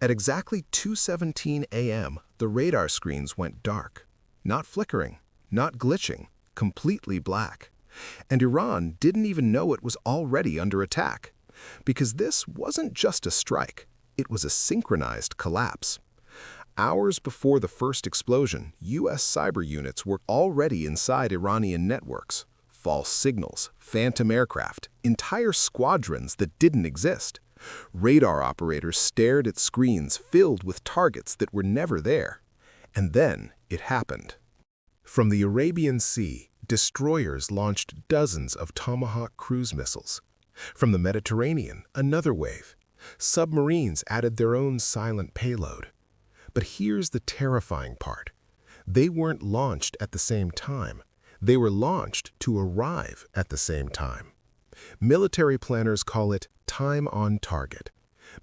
At exactly 2:17 a.m., the radar screens went dark. Not flickering, not glitching, completely black. And Iran didn't even know it was already under attack. Because this wasn't just a strike, it was a synchronized collapse. Hours before the first explosion, U.S. cyber units were already inside Iranian networks. False signals, phantom aircraft, entire squadrons that didn't exist. Radar operators stared at screens filled with targets that were never there. And then it happened. From the Arabian Sea, destroyers launched dozens of Tomahawk cruise missiles. From the Mediterranean, another wave. Submarines added their own silent payload. But here's the terrifying part. They weren't launched at the same time. They were launched to arrive at the same time. Military planners call it time on target.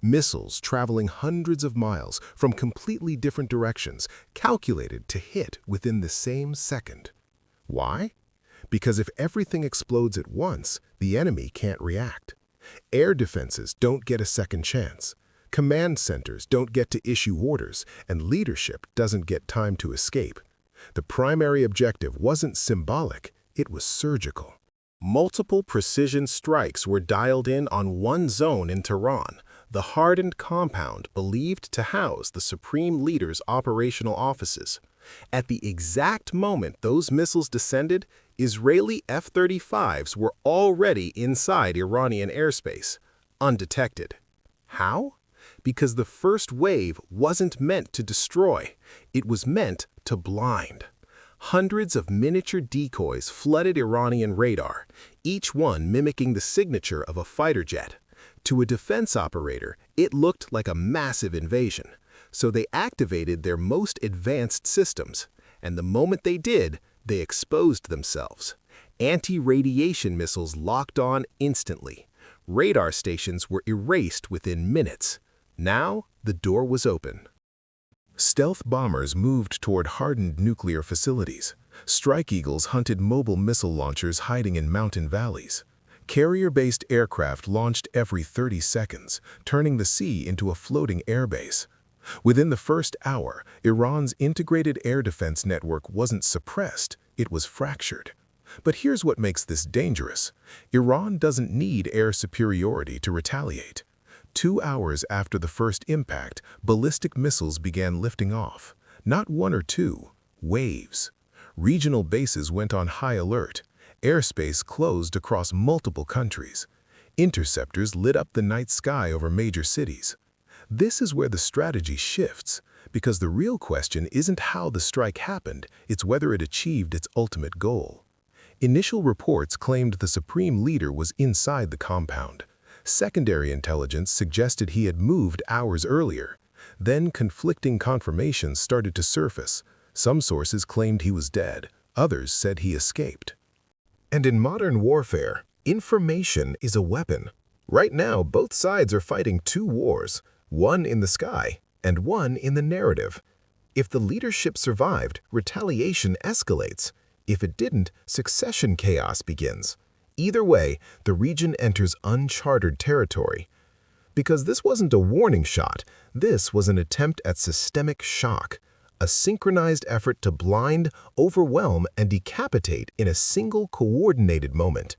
Missiles traveling hundreds of miles from completely different directions, calculated to hit within the same second. Why? Because if everything explodes at once, the enemy can't react. Air defenses don't get a second chance. Command centers don't get to issue orders, and leadership doesn't get time to escape. The primary objective wasn't symbolic, it was surgical. Multiple precision strikes were dialed in on one zone in Tehran, the hardened compound believed to house the Supreme Leader's operational offices. At the exact moment those missiles descended, Israeli F-35s were already inside Iranian airspace, undetected. How? Because the first wave wasn't meant to destroy, it was meant to blind. Hundreds of miniature decoys flooded Iranian radar, each one mimicking the signature of a fighter jet. To a defense operator, it looked like a massive invasion, so they activated their most advanced systems, and the moment they did, they exposed themselves. Anti-radiation missiles locked on instantly. Radar stations were erased within minutes. Now, the door was open. Stealth bombers moved toward hardened nuclear facilities. Strike Eagles hunted mobile missile launchers hiding in mountain valleys. Carrier-based aircraft launched every 30 seconds, turning the sea into a floating airbase. Within the first hour, Iran's integrated air defense network wasn't suppressed, it was fractured. But here's what makes this dangerous. Iran doesn't need air superiority to retaliate. 2 hours after the first impact, ballistic missiles began lifting off. Not one or two, waves. Regional bases went on high alert. Airspace closed across multiple countries. Interceptors lit up the night sky over major cities. This is where the strategy shifts, because the real question isn't how the strike happened, it's whether it achieved its ultimate goal. Initial reports claimed the Supreme Leader was inside the compound. Secondary intelligence suggested he had moved hours earlier. Then conflicting confirmations started to surface. Some sources claimed he was dead, others said he escaped. And in modern warfare, information is a weapon. Right now, both sides are fighting two wars, one in the sky and one in the narrative. If the leadership survived, retaliation escalates. If it didn't, succession chaos begins. Either way, the region enters uncharted territory. Because this wasn't a warning shot, this was an attempt at systemic shock, a synchronized effort to blind, overwhelm, and decapitate in a single coordinated moment.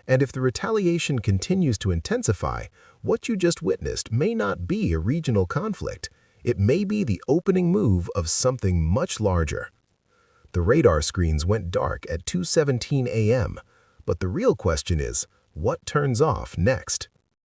And if the retaliation continues to intensify, what you just witnessed may not be a regional conflict. It may be the opening move of something much larger. The radar screens went dark at 2:17 a.m., but the real question is, what turns off next?